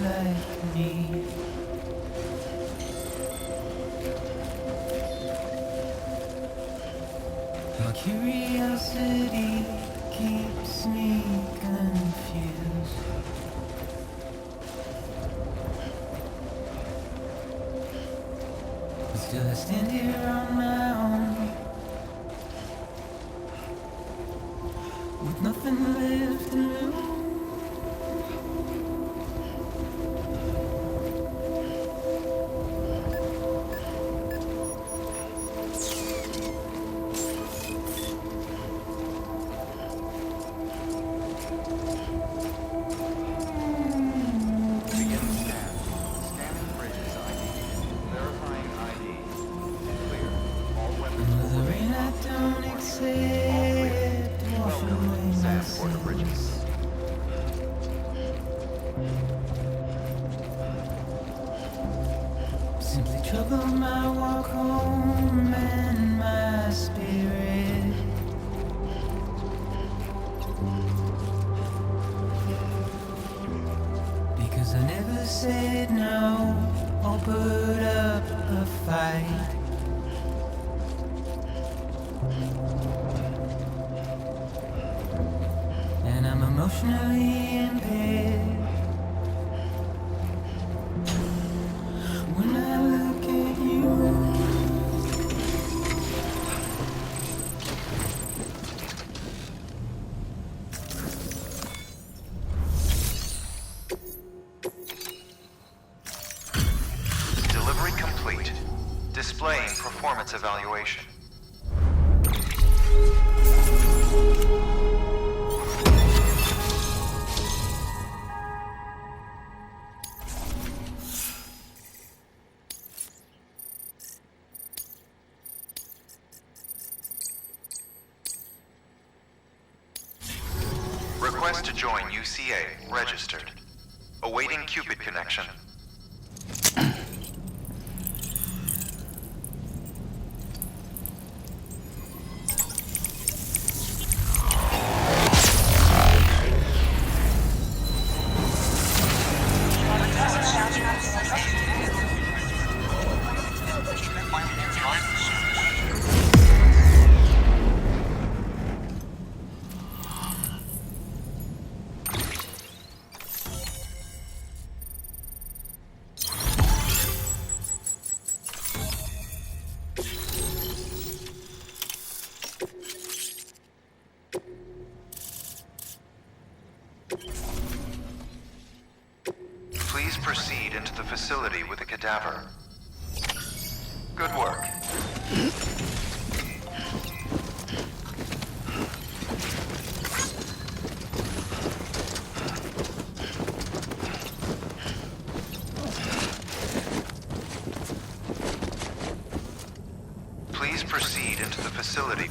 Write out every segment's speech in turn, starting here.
like me. Your curiosity keeps me confused. But still I stand here on my own, with nothing left to lose. Simply trouble my walk home and my spirit. Because I never said no or put up a fight. And I'm emotionally impaired. When I look at you, delivery complete. Displaying performance evaluation. Request to join UCA. Registered. Awaiting Cupid connection. Please proceed into the facility with a cadaver. Good work. Please proceed into the facility.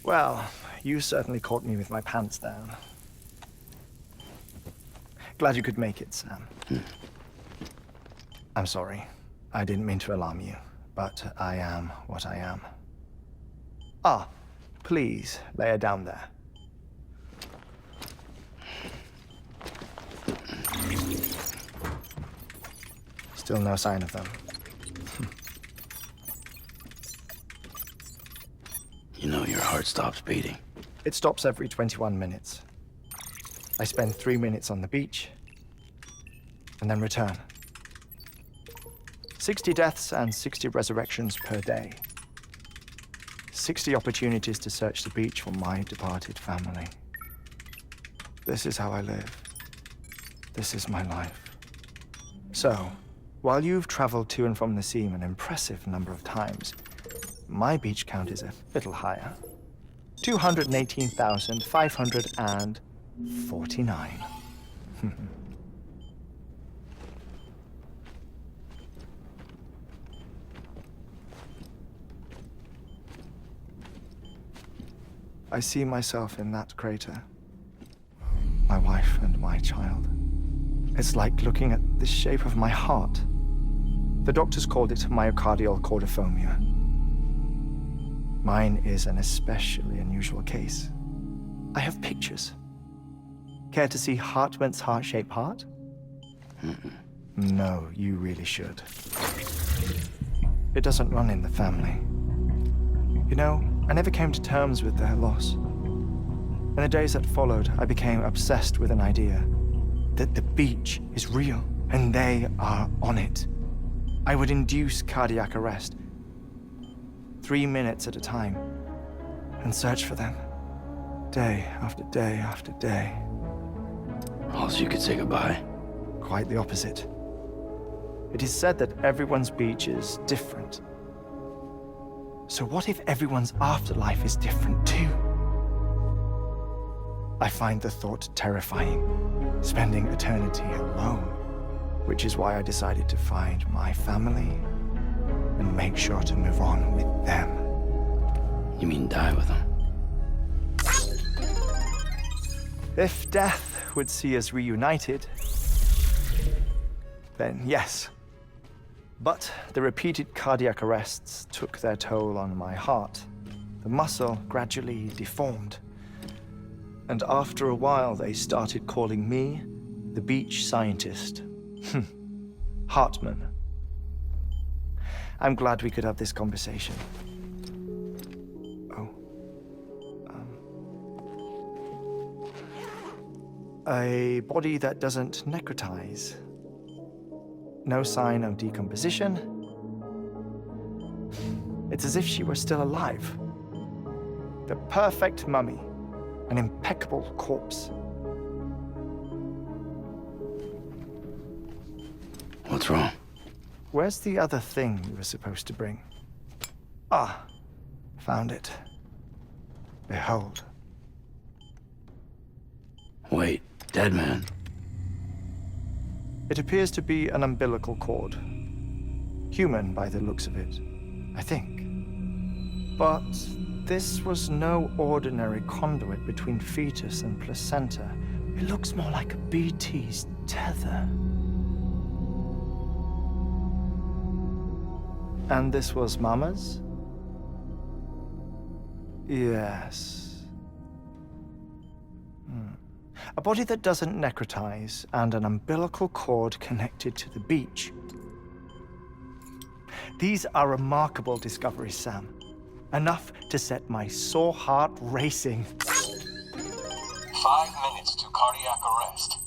Well, you certainly caught me with my pants down. Glad you could make it, Sam. I'm sorry. I didn't mean to alarm you, but I am what I am. Ah, please lay her down there. Still no sign of them. You know your heart stops beating. It stops every 21 minutes. I spend 3 minutes on the beach, and then return. 60 deaths and 60 resurrections per day. 60 opportunities to search the beach for my departed family. This is how I live. This is my life. So, while you've traveled to and from the sea an impressive number of times, my beach count is a little higher. 218,549. I see myself in that crater. My wife and my child. It's like looking at the shape of my heart. The doctors called it myocardial cordiformia. Mine is an especially unusual case. I have pictures. Care to see Heartman's heart-shaped heart? No, you really should. It doesn't run in the family. You know, I never came to terms with their loss. In the days that followed, I became obsessed with an idea that the beach is real and they are on it. I would induce cardiac arrest, 3 minutes at a time, and search for them, day after day after day. Also, you could say goodbye. Quite the opposite. It is said that everyone's beach is different. So what if everyone's afterlife is different too? I find the thought terrifying, spending eternity alone, which is why I decided to find my family and make sure to move on with them. You mean die with them? If death would see us reunited, then yes. But the repeated cardiac arrests took their toll on my heart. The muscle gradually deformed. And after a while, they started calling me the beach scientist. Heartman. I'm glad we could have this conversation. Oh. A body that doesn't necrotize. No sign of decomposition. It's as if she were still alive. The perfect mummy. An impeccable corpse. What's wrong? Where's the other thing you were supposed to bring? Ah, found it. Behold. Wait, dead man. It appears to be an umbilical cord. Human by the looks of it, I think. But this was no ordinary conduit between fetus and placenta. It looks more like a BT's tether. And this was Mama's? Yes. A body that doesn't necrotize and an umbilical cord connected to the beach. These are remarkable discoveries, Sam. Enough to set my sore heart racing. 5 minutes to cardiac arrest.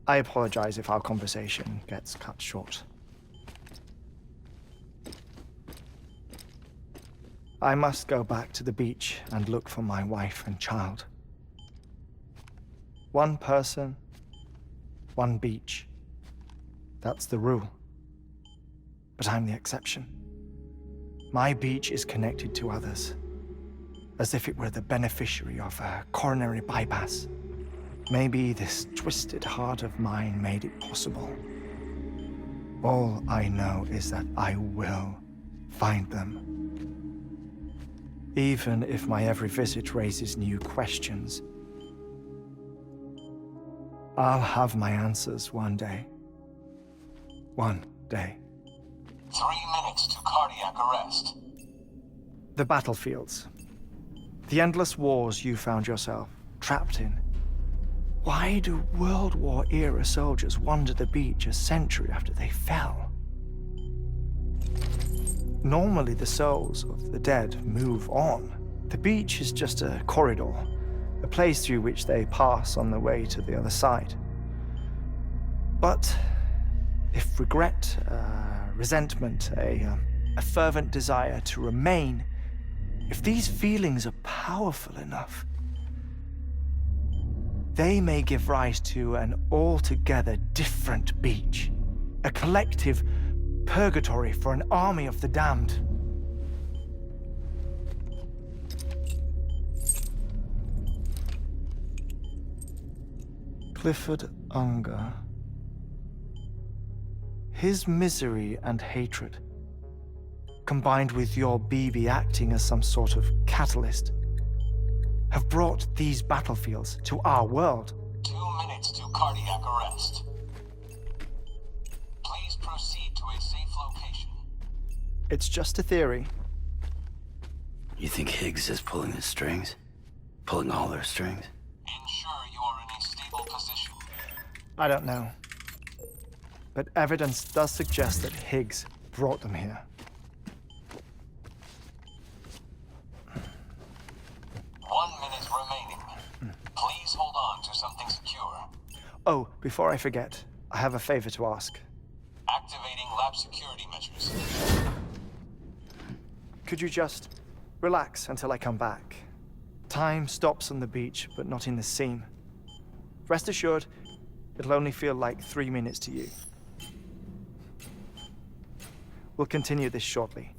I apologize if our conversation gets cut short. I must go back to the beach and look for my wife and child. One person, one beach. That's the rule. But I'm the exception. My beach is connected to others, as if it were the beneficiary of a coronary bypass. Maybe this twisted heart of mine made it possible. All I know is that I will find them. even if my every visit raises new questions. I'll have my answers one day. One day. 3 minutes to cardiac arrest. The battlefields. The endless wars you found yourself trapped in. Why do World War-era soldiers wander the beach a century after they fell? Normally, the souls of the dead move on. The beach is just a corridor, a place through which they pass on the way to the other side. But if regret, resentment, a fervent desire to remain, if these feelings are powerful enough, they may give rise to an altogether different beach, a collective purgatory for an army of the damned. Clifford Unger. His misery and hatred, combined with your BB acting as some sort of catalyst, have brought these battlefields to our world. 2 minutes to cardiac arrest. Please proceed to a safe location. It's just a theory. You think Higgs is pulling the strings? Pulling all their strings? Ensure you are in a stable position. I don't know. But evidence does suggest that Higgs brought them here. 1 minute remaining. Please hold on to something secure. Oh, before I forget, I have a favor to ask. Activating lab security measures. Could you just relax until I come back? Time stops on the beach, but not in the scene. Rest assured, it'll only feel like 3 minutes to you. We'll continue this shortly.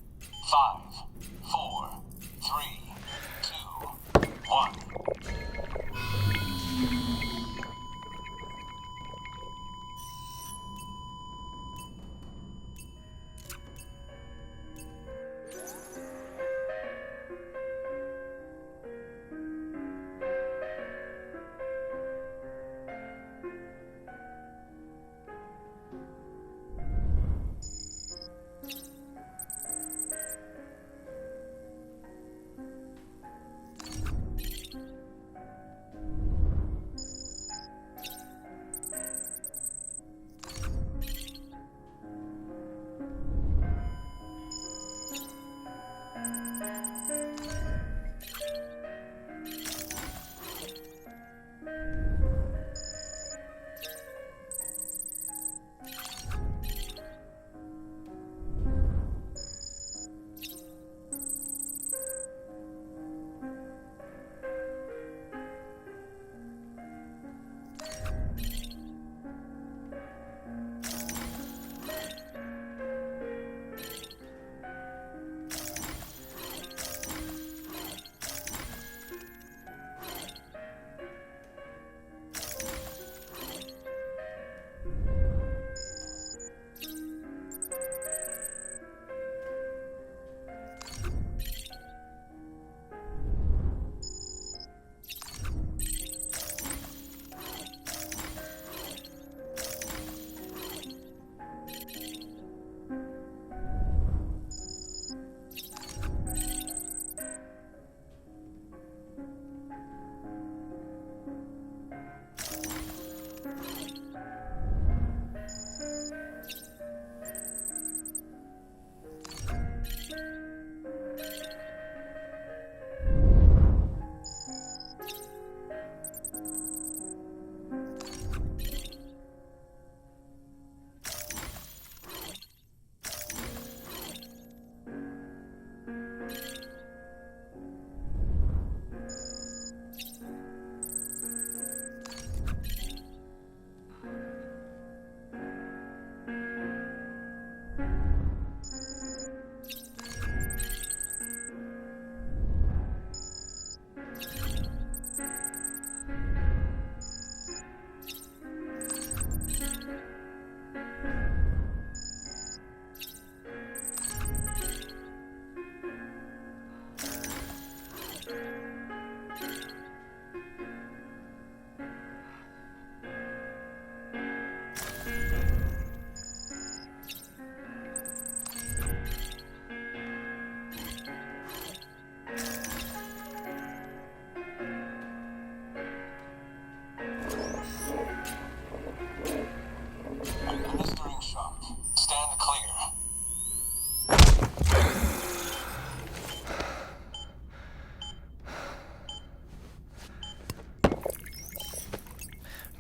5, 4, 3, 2, 1.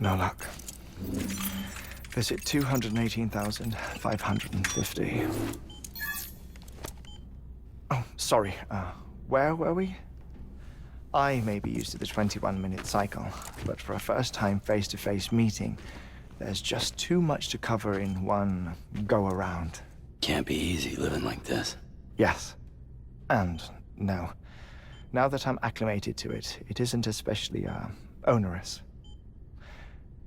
No luck. Visit 218,550. Oh, sorry. Where were we? I may be used to the 21-minute cycle, but for a first-time face-to-face meeting, there's just too much to cover in one go-around. Can't be easy living like this. Yes. And no. Now that I'm acclimated to it, it isn't especially, onerous.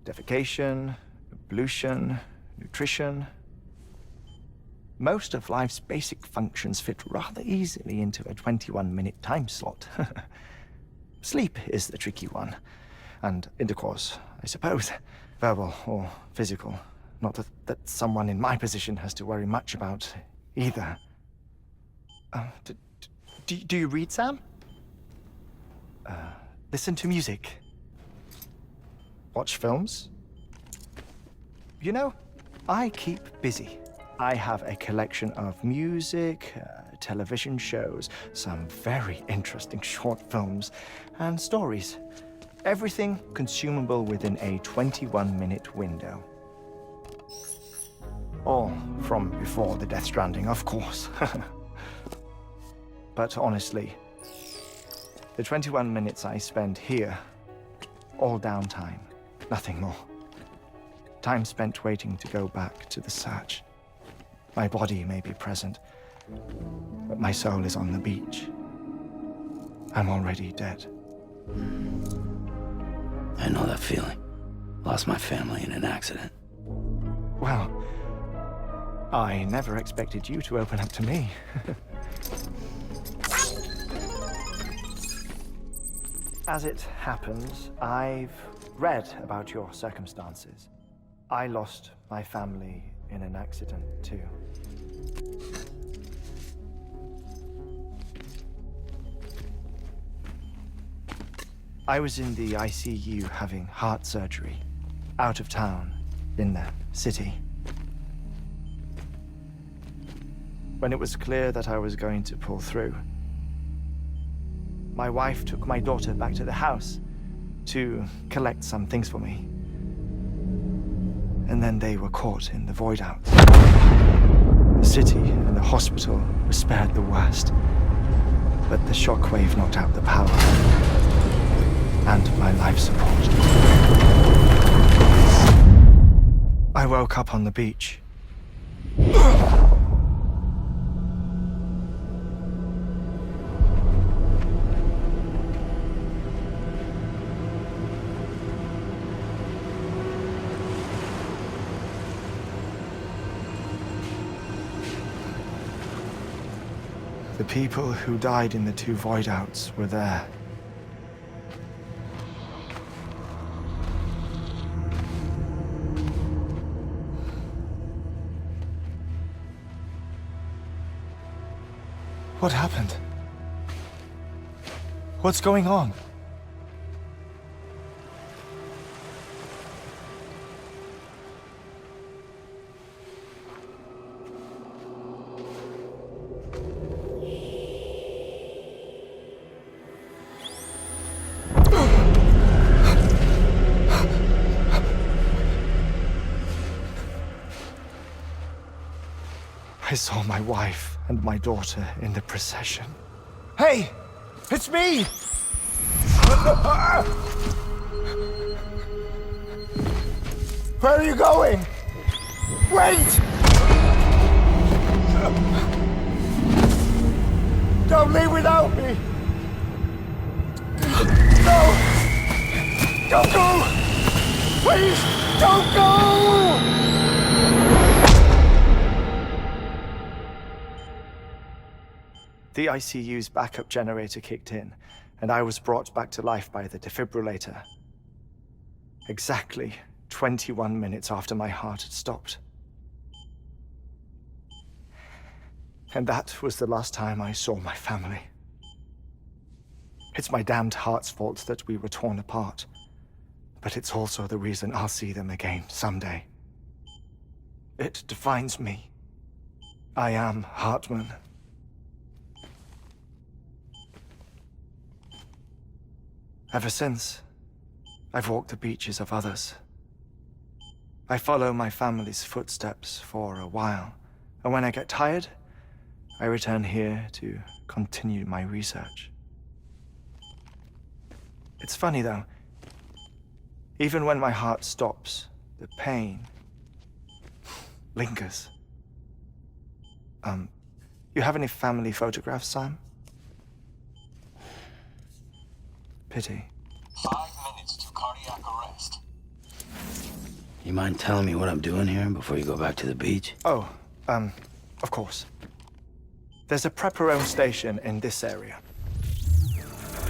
Defecation, ablution, nutrition. Most of life's basic functions fit rather easily into a 21-minute time slot. Sleep is the tricky one. And intercourse, I suppose. Verbal or physical. Not that someone in my position has to worry much about either. Do you read, Sam? Listen to music. Watch films? You know, I keep busy. I have a collection of music, television shows, some very interesting short films, and stories. Everything consumable within a 21-minute window. All from before the Death Stranding, of course. But honestly, the 21 minutes I spend here, all downtime, nothing more. Time spent waiting to go back to the search. My body may be present, but my soul is on the beach. I'm already dead. I know that feeling. Lost my family in an accident. Well, I never expected you to open up to me. As it happens, I've read about your circumstances. I lost my family in an accident, too. I was in the ICU having heart surgery, out of town, in the city. When it was clear that I was going to pull through, my wife took my daughter back to the house to collect some things for me. And then they were caught in the void out. The city and the hospital were spared the worst, but the shockwave knocked out the power and my life support. I woke up on the beach. The people who died in the two void outs were there. What happened? What's going on? I saw my wife and my daughter in the procession. Hey! It's me! Where are you going? Wait! Don't leave without me! No! Don't go! Please, don't go! The ICU's backup generator kicked in, and I was brought back to life by the defibrillator. Exactly 21 minutes after my heart had stopped. And that was the last time I saw my family. It's my damned heart's fault that we were torn apart, but it's also the reason I'll see them again someday. It defines me. I am Heartman. Ever since, I've walked the beaches of others, I follow my family's footsteps for a while, and when I get tired, I return here to continue my research. It's funny though, even when my heart stops, the pain lingers. You have any family photographs, Sam? Pity. 5 minutes to cardiac arrest. You mind telling me what I'm doing here before you go back to the beach? Oh, of course. There's a Prepperone station in this area.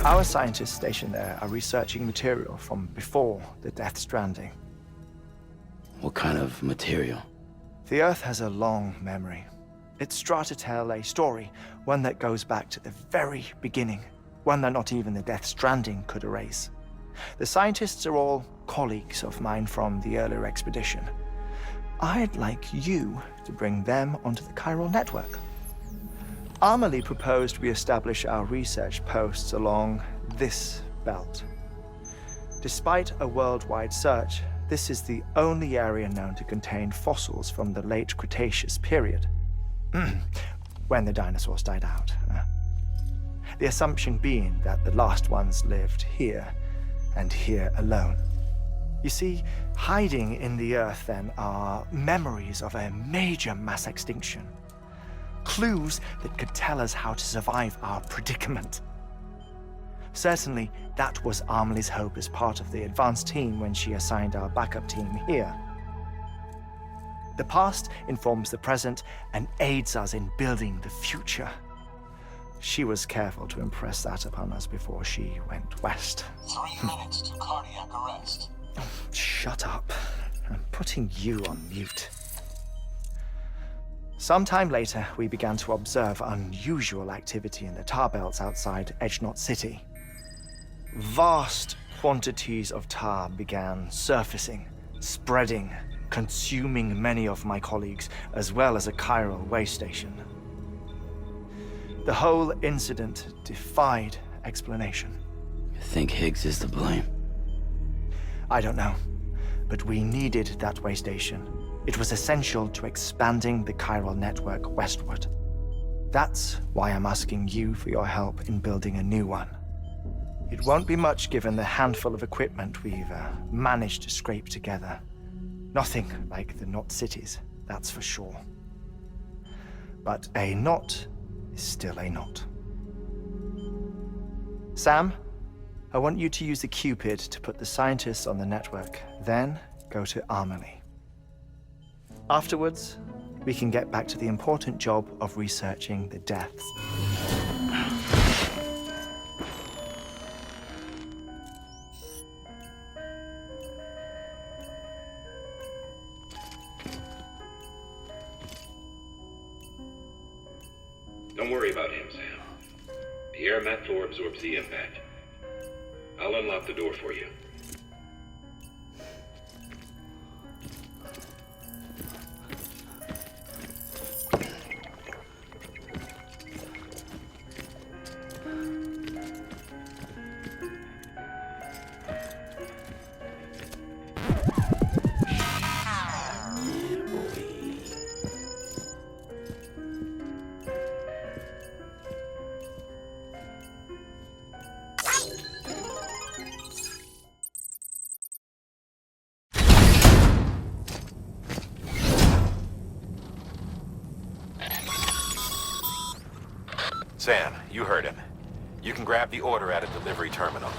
Our scientists stationed there are researching material from before the Death Stranding. What kind of material? The Earth has a long memory. It's trying to tell a story, one that goes back to the very beginning, one that not even the Death Stranding could erase. The scientists are all colleagues of mine from the earlier expedition. I'd like you to bring them onto the chiral network. Amelie proposed we establish our research posts along this belt. Despite a worldwide search, this is the only area known to contain fossils from the late Cretaceous period, when the dinosaurs died out. The assumption being that the last ones lived here, and here alone. You see, hiding in the Earth then are memories of a major mass extinction. Clues that could tell us how to survive our predicament. Certainly, that was Amelie's hope as part of the advanced team when she assigned our backup team here. The past informs the present and aids us in building the future. She was careful to impress that upon us before she went west. 3 minutes to cardiac arrest. Shut up. I'm putting you on mute. Sometime later, we began to observe unusual activity in the tar belts outside Edgenot City. Vast quantities of tar began surfacing, spreading, consuming many of my colleagues, as well as a chiral way station. The whole incident defied explanation. You think Higgs is to blame? I don't know, but we needed that way station. It was essential to expanding the chiral network westward. That's why I'm asking you for your help in building a new one. It won't be much given the handful of equipment we've managed to scrape together. Nothing like the knot cities, that's for sure. But a knot is still a knot. Sam, I want you to use the Cupid to put the scientists on the network, then go to Amelie. Afterwards, we can get back to the important job of researching the deaths. Don't worry about him, Sam. The air mat floor absorbs the impact. I'll unlock the door for you. Sam, you heard him. You can grab the order at a delivery terminal.